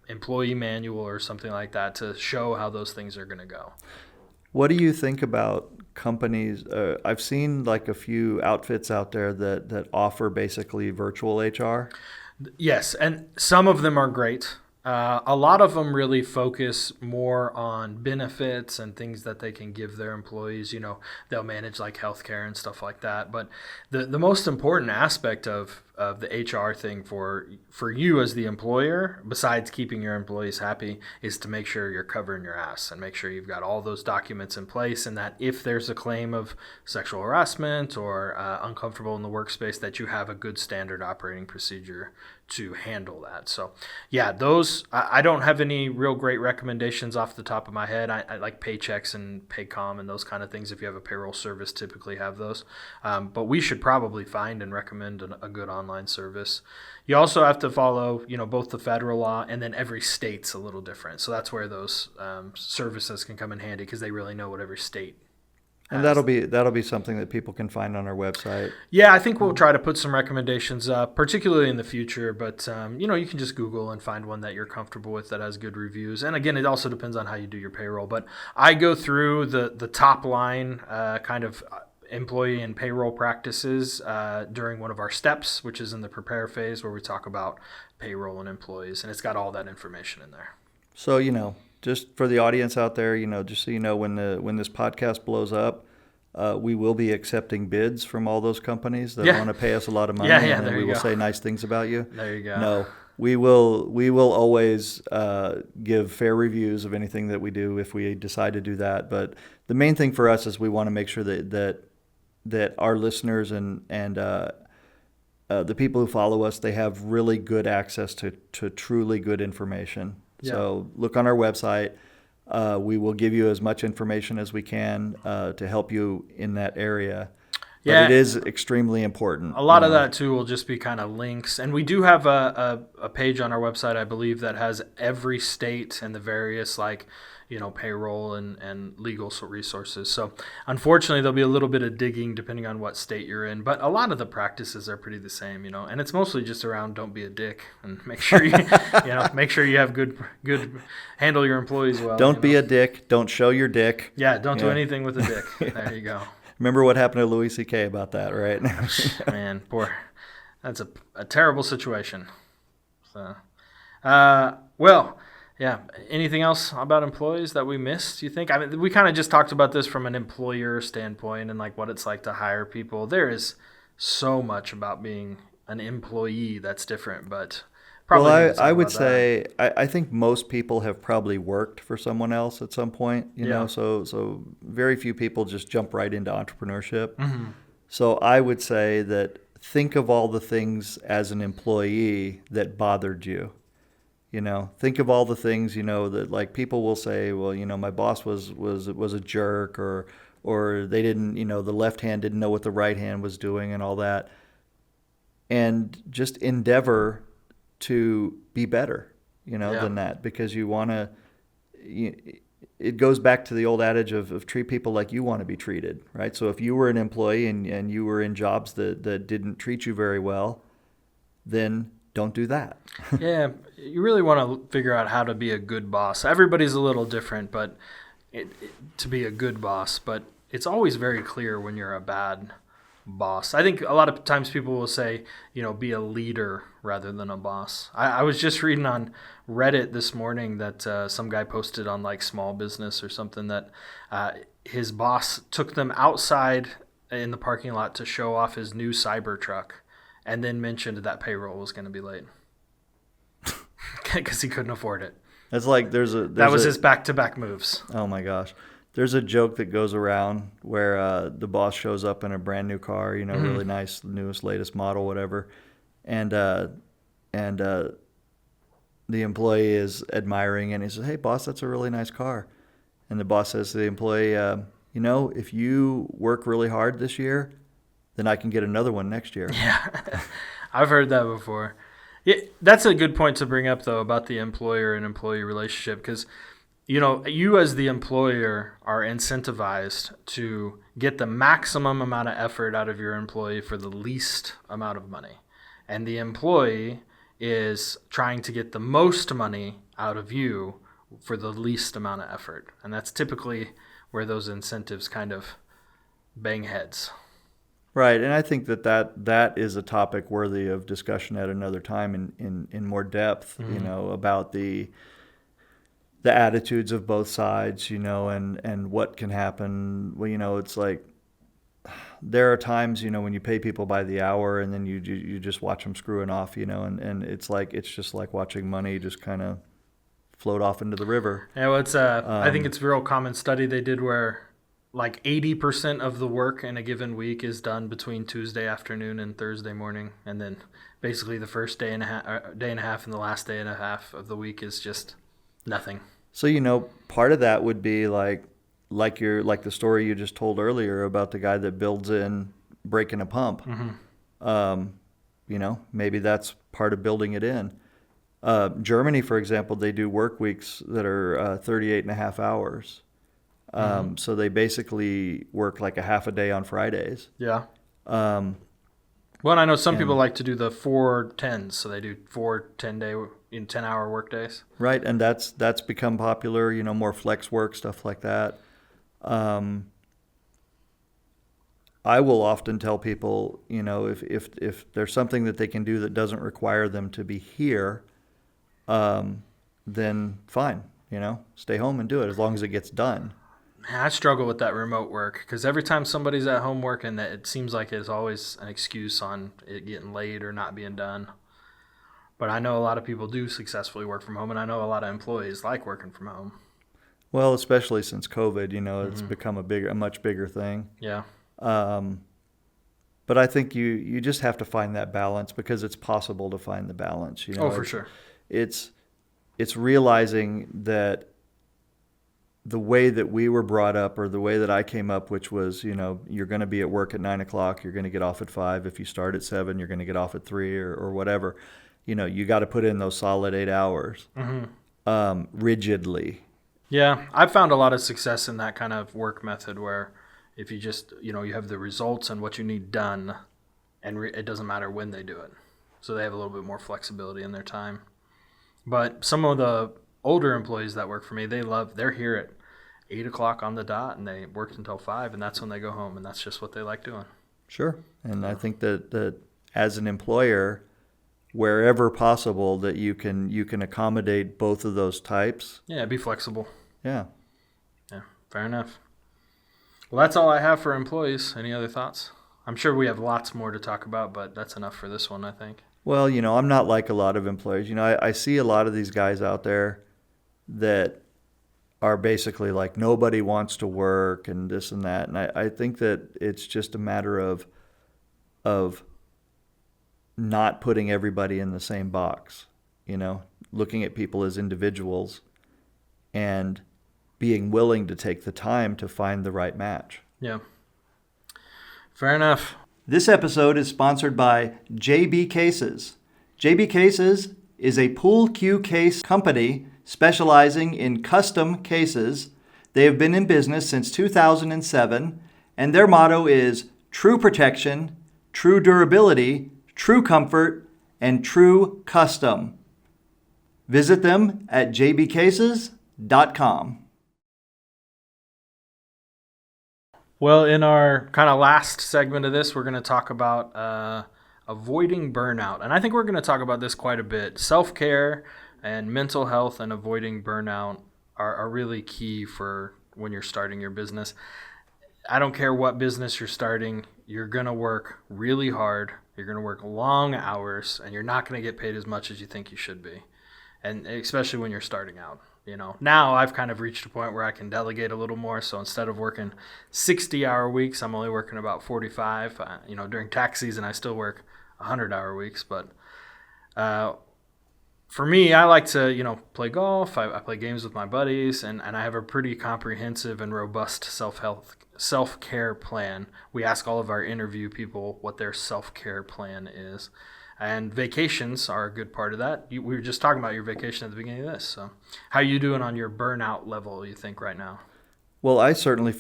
employee manual or something like that to show how those things are going to go. What do you think about companies? I've seen like a few outfits out there that offer basically virtual HR. Yes, and some of them are great. A lot of them really focus more on benefits and things that they can give their employees. They'll manage like healthcare and stuff like that. But the most important aspect of the HR thing for you as the employer, besides keeping your employees happy, is to make sure you're covering your ass and make sure you've got all those documents in place, and that if there's a claim of sexual harassment or uncomfortable in the workspace, that you have a good standard operating procedure to handle that. So yeah, those, I don't have any real great recommendations off the top of my head. I like Paychex and Paycom and those kind of things. If you have a payroll service, typically have those. But we should probably find and recommend a good online service. You also have to follow, both the federal law, and then every state's a little different. So that's where those services can come in handy, because they really know what every state. And that'll be something that people can find on our website. Yeah, I think we'll try to put some recommendations up, particularly in the future. But, you can just Google and find one that you're comfortable with that has good reviews. And again, it also depends on how you do your payroll. But I go through the top line kind of employee and payroll practices during one of our steps, which is in the prepare phase, where we talk about payroll and employees. And it's got all that information in there. So, just for the audience out there, just so you know, when this podcast blows up, we will be accepting bids from all those companies that want to pay us a lot of money, and then we will say nice things about you. There you go. No, we will always give fair reviews of anything that we do if we decide to do that. But the main thing for us is we want to make sure that our listeners and the people who follow us, they have really good access to truly good information. Yeah. So look on our website. We will give you as much information as we can to help you in that area. But it is extremely important. A lot of that, too, will just be kind of links. And we do have a page on our website, I believe, that has every state and the various, payroll and legal resources. So unfortunately, there'll be a little bit of digging depending on what state you're in, but a lot of the practices are pretty the same, and it's mostly just around don't be a dick and make sure you, make sure you have good handle your employees well. Don't be a dick. Don't show your dick. Yeah, don't do anything with a dick. There you go. Remember what happened to Louis C.K. about that, right? Man, poor. That's a terrible situation. So, well, yeah. Anything else about employees that we missed, you think? I mean, we kind of just talked about this from an employer standpoint and like what it's like to hire people. There is so much about being an employee that's different, but probably. Well, I would say I think most people have probably worked for someone else at some point, you know, so very few people just jump right into entrepreneurship. Mm-hmm. So I would say that think of all the things as an employee that bothered you. Think of all the things, that like people will say, well, my boss was a jerk or they didn't, the left hand didn't know what the right hand was doing and all that. And just endeavor to be better, than that, because you want to, it goes back to the old adage of treat people like you want to be treated, right? So if you were an employee and you were in jobs that didn't treat you very well, then don't do that. Yeah, you really want to figure out how to be a good boss. Everybody's a little different, but to be a good boss, but it's always very clear when you're a bad boss. I think a lot of times people will say, be a leader rather than a boss. I was just reading on Reddit this morning that some guy posted on like small business or something that his boss took them outside in the parking lot to show off his new Cybertruck and then mentioned that payroll was going to be late because he couldn't afford it. That's like that was his back-to-back moves. Oh my gosh. There's a joke that goes around where the boss shows up in a brand new car, mm-hmm. really nice, newest, latest model, whatever, and the employee is admiring, and he says, "Hey, boss, that's a really nice car." And the boss says to the employee, "If you work really hard this year, then I can get another one next year." Yeah, I've heard that before. Yeah, that's a good point to bring up, though, about the employer and employee relationship, because you as the employer are incentivized to get the maximum amount of effort out of your employee for the least amount of money. And the employee is trying to get the most money out of you for the least amount of effort. And that's typically where those incentives kind of bang heads. Right. And I think that is a topic worthy of discussion at another time in more depth, mm-hmm. About the attitudes of both sides, and what can happen. Well, it's like there are times, when you pay people by the hour and then you just watch them screwing off, and it's just like watching money just kind of float off into the river. Yeah, well, I think it's a real common study they did where like 80% of the work in a given week is done between Tuesday afternoon and Thursday morning, and then basically the first day and a half and the last day and a half of the week is just nothing. So, part of that would be like the story you just told earlier about the guy that builds in breaking a pump. Mm-hmm. Maybe that's part of building it in. Germany, for example, they do work weeks that are 38 and a half hours. Mm-hmm. So they basically work like a half a day on Fridays. Yeah. Well, I know some people like to do the 4-10s, so they do 4 10-hour work days. Right, and that's become popular, more flex work, stuff like that. I will often tell people, if there's something that they can do that doesn't require them to be here, then fine, stay home and do it as long as it gets done. I struggle with that remote work because every time somebody's at home working, that it seems like it's always an excuse on it getting late or not being done. But I know a lot of people do successfully work from home, and I know a lot of employees like working from home. Well, especially since COVID, it's mm-hmm. become a much bigger thing. Yeah. But I think you just have to find that balance because it's possible to find the balance. For sure. It's realizing that the way that we were brought up, or the way that I came up, which was, you're going to be at work at 9:00, you're going to get off at 5. If you start at 7, you're going to get off at 3 or whatever. You got to put in those solid 8 hours, mm-hmm. Rigidly. Yeah, I've found a lot of success in that kind of work method where if you just, you have the results and what you need done, and it doesn't matter when they do it. So they have a little bit more flexibility in their time. But some of the older employees that work for me, they're here at 8 o'clock on the dot and they worked until 5, and that's when they go home, and that's just what they like doing. Sure. And I think that as an employer, wherever possible, that you can accommodate both of those types. Yeah, be flexible. Yeah. Yeah, fair enough. Well, that's all I have for employees. Any other thoughts? I'm sure we have lots more to talk about, but that's enough for this one, I think. Well, I'm not like a lot of employers. I see a lot of these guys out there that are basically like nobody wants to work and this and that. And I think that it's just a matter of not putting everybody in the same box, looking at people as individuals and being willing to take the time to find the right match. Yeah. Fair enough. This episode is sponsored by JB Cases. JB Cases is a pool cue case company specializing in custom cases. They have been in business since 2007, and their motto is true protection, true durability, true comfort, and true custom. Visit them at jbcases.com. Well, in our kind of last segment of this, we're going to talk about avoiding burnout. And I think we're going to talk about this quite a bit. Self-care and mental health and avoiding burnout are really key for when you're starting your business. I don't care what business you're starting, you're going to work really hard. You're going to work long hours, and you're not going to get paid as much as you think you should be. And especially when you're starting out. Now I've kind of reached a point where I can delegate a little more. So instead of working 60-hour weeks, I'm only working about 45. During tax season, I still work 100-hour weeks. But for me, I like to, play golf. I play games with my buddies, and I have a pretty comprehensive and robust self-care plan. We ask all of our interview people what their self-care plan is. And vacations are a good part of that. We were just talking about your vacation at the beginning of this. So how are you doing on your burnout level, you think, right now? Well, I certainly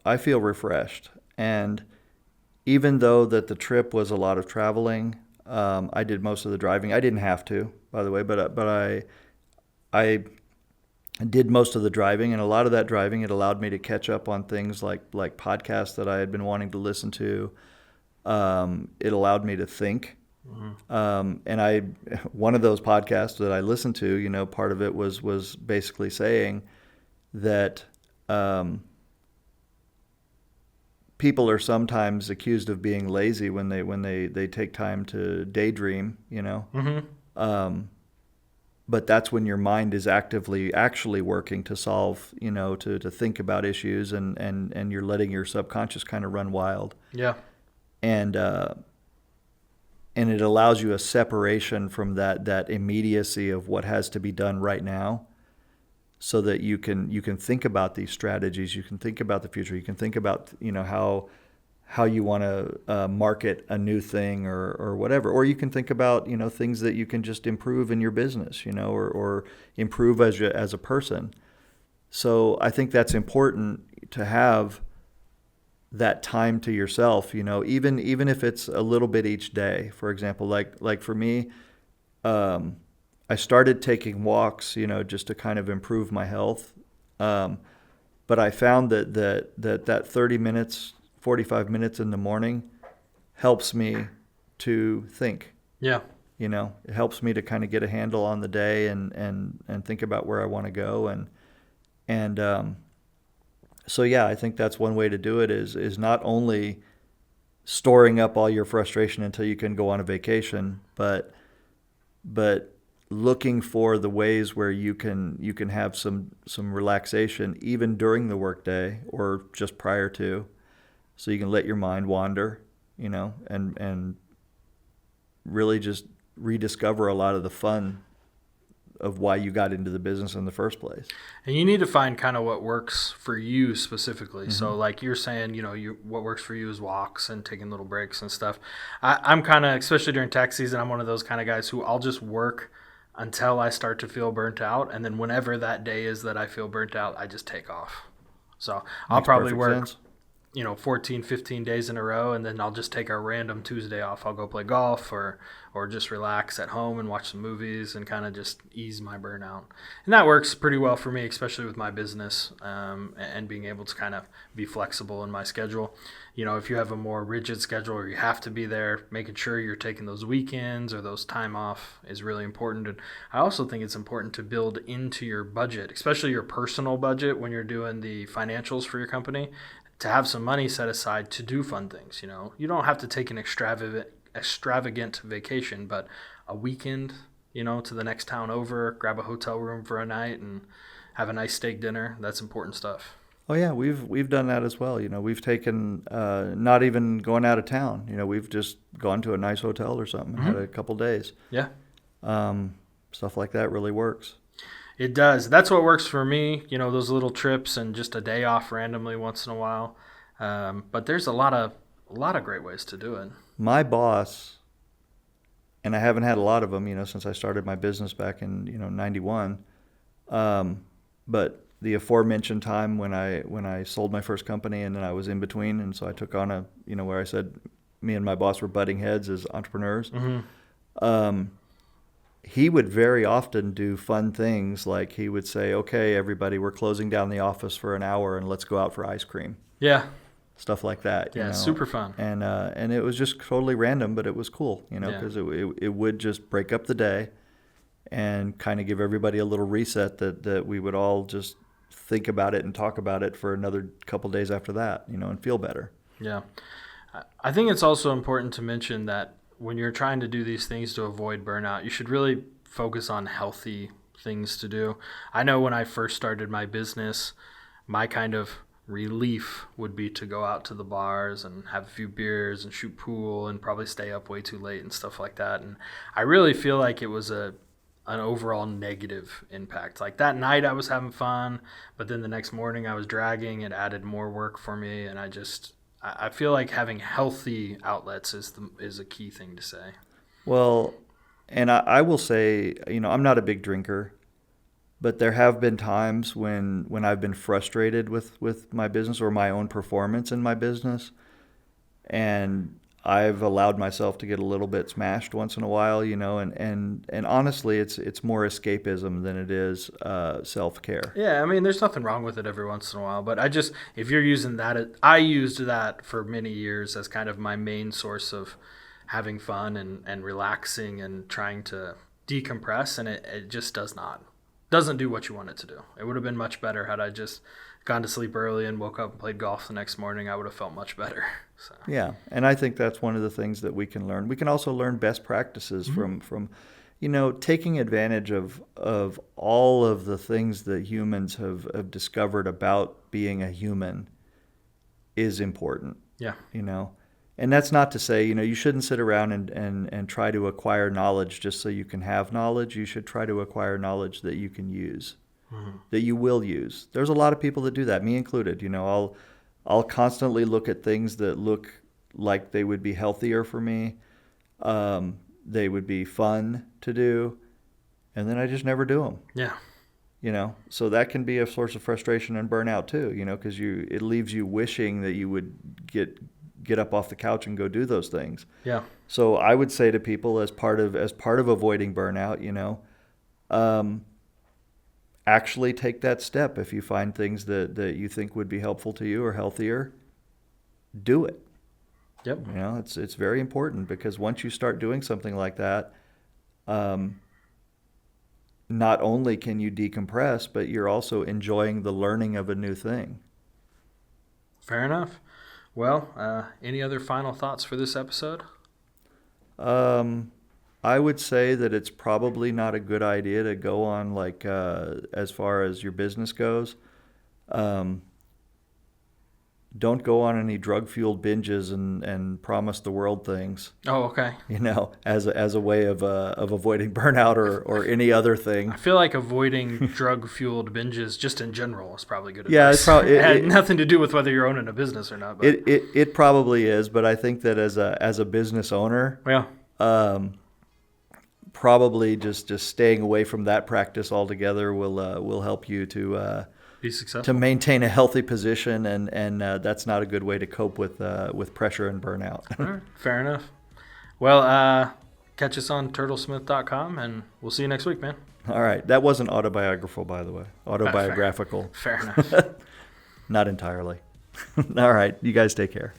I feel refreshed. And even though that the trip was a lot of traveling, I did most of the driving. I didn't have to, by the way, but I did most of the driving, and a lot of that driving, it allowed me to catch up on things like podcasts that I had been wanting to listen to. It allowed me to think. Mm-hmm. And one of those podcasts that I listened to, part of it was basically saying that people are sometimes accused of being lazy when they take time to daydream, Mm-hmm. But that's when your mind is actually working to solve, to think about issues, and you're letting your subconscious kind of run wild. Yeah. And it allows you a separation from that immediacy of what has to be done right now, so that you can think about these strategies, you can think about the future, you can think about how you want to market a new thing or whatever, or you can think about things that you can just improve in your business, or improve as a person. So I think that's important to have that time to yourself, even if it's a little bit each day. For example, like for me, I started taking walks, just to kind of improve my health. But I found that 30 minutes, 45 minutes in the morning helps me to think. Yeah. It helps me to kind of get a handle on the day and think about where I want to go. And so yeah, I think that's one way to do it is not only storing up all your frustration until you can go on a vacation, but looking for the ways where you can have some relaxation even during the workday or just prior to, so you can let your mind wander, and really just rediscover a lot of the fun of why you got into the business in the first place. And you need to find kind of what works for you specifically. Mm-hmm. So like you're saying, what works for you is walks and taking little breaks and stuff. I'm kind of, especially during tax season, I'm one of those kind of guys who I'll just work until I start to feel burnt out. And then whenever that day is that I feel burnt out, I just take off. So I'll Makes probably perfect work, sense. 14, 15 days in a row, and then I'll just take a random Tuesday off. I'll go play golf or just relax at home and watch some movies and kind of just ease my burnout. And that works pretty well for me, especially with my business, and being able to kind of be flexible in my schedule. If you have a more rigid schedule or you have to be there, making sure you're taking those weekends or those time off is really important. And I also think it's important to build into your budget, especially your personal budget when you're doing the financials for your company, to have some money set aside to do fun things. You don't have to take an extravagant vacation, but a weekend, to the next town over, grab a hotel room for a night and have a nice steak dinner. That's important stuff. Oh yeah, we've done that as well. We've taken not even going out of town. We've just gone to a nice hotel or something and had a couple days. Yeah. Stuff like that really works. It does. That's what works for me. Those little trips and just a day off randomly once in a while. But there's a lot of great ways to do it. My boss, and I haven't had a lot of them, since I started my business back in, 91. But the aforementioned time when I sold my first company and then I was in between, and so I took on where I said me and my boss were butting heads as entrepreneurs. Mm-hmm. He would very often do fun things, like he would say, okay, everybody, we're closing down the office for an hour and let's go out for ice cream. Yeah. Stuff like that. Yeah, super fun. And it was just totally random, but it was cool, because it would just break up the day and kind of give everybody a little reset that we would all just think about it and talk about it for another couple days after that, and feel better. Yeah. I think it's also important to mention that when you're trying to do these things to avoid burnout, you should really focus on healthy things to do. I know when I first started my business, my kind of relief would be to go out to the bars and have a few beers and shoot pool and probably stay up way too late and stuff like that. And I really feel like it was an overall negative impact. Like that night I was having fun, but then the next morning I was dragging. It added more work for me, and I feel like having healthy outlets is a key thing to say. Well, and I will say, I'm not a big drinker, but there have been times when I've been frustrated with my business or my own performance in my business, and I've allowed myself to get a little bit smashed once in a while, and honestly, it's more escapism than it is self-care. Yeah, I mean, there's nothing wrong with it every once in a while, but if you're using that, I used that for many years as kind of my main source of having fun and relaxing and trying to decompress, and it just doesn't do what you want it to do. It would have been much better had I just gone to sleep early and woke up and played golf the next morning. I would have felt much better. So. Yeah, and I think that's one of the things that we can learn. We can also learn best practices from taking advantage of all of the things that humans have discovered about being a human is important. Yeah. And that's not to say, you shouldn't sit around and try to acquire knowledge just so you can have knowledge. You should try to acquire knowledge that you can use, that you will use. There's a lot of people that do that, me included. I'll constantly look at things that look like they would be healthier for me. They would be fun to do, and then I just never do them. Yeah. So that can be a source of frustration and burnout too, because it leaves you wishing that you would get up off the couch and go do those things. Yeah. So I would say to people, as part of avoiding burnout, actually take that step. If you find things that you think would be helpful to you or healthier, do it. Yep. It's very important, because once you start doing something like that, not only can you decompress, but you're also enjoying the learning of a new thing. Fair enough. Well, any other final thoughts for this episode? I would say that it's probably not a good idea to go on, as far as your business goes. Don't go on any drug-fueled binges and promise the world things. Oh, okay. As a way of avoiding burnout or any other thing. I feel like avoiding drug-fueled binges just in general is probably good Yeah, advice. It had nothing to do with whether you're owning a business or not. But. It probably is, but I think that as a business owner, yeah, probably just staying away from that practice altogether will help you to Be successful. maintain a healthy position, and that's not a good way to cope with pressure and burnout. All right, fair enough. Well, catch us on turtlesmith.com, and we'll see you next week, man. All right, that wasn't autobiographical, by the way. Autobiographical. Fair enough. Not entirely. All right, you guys take care.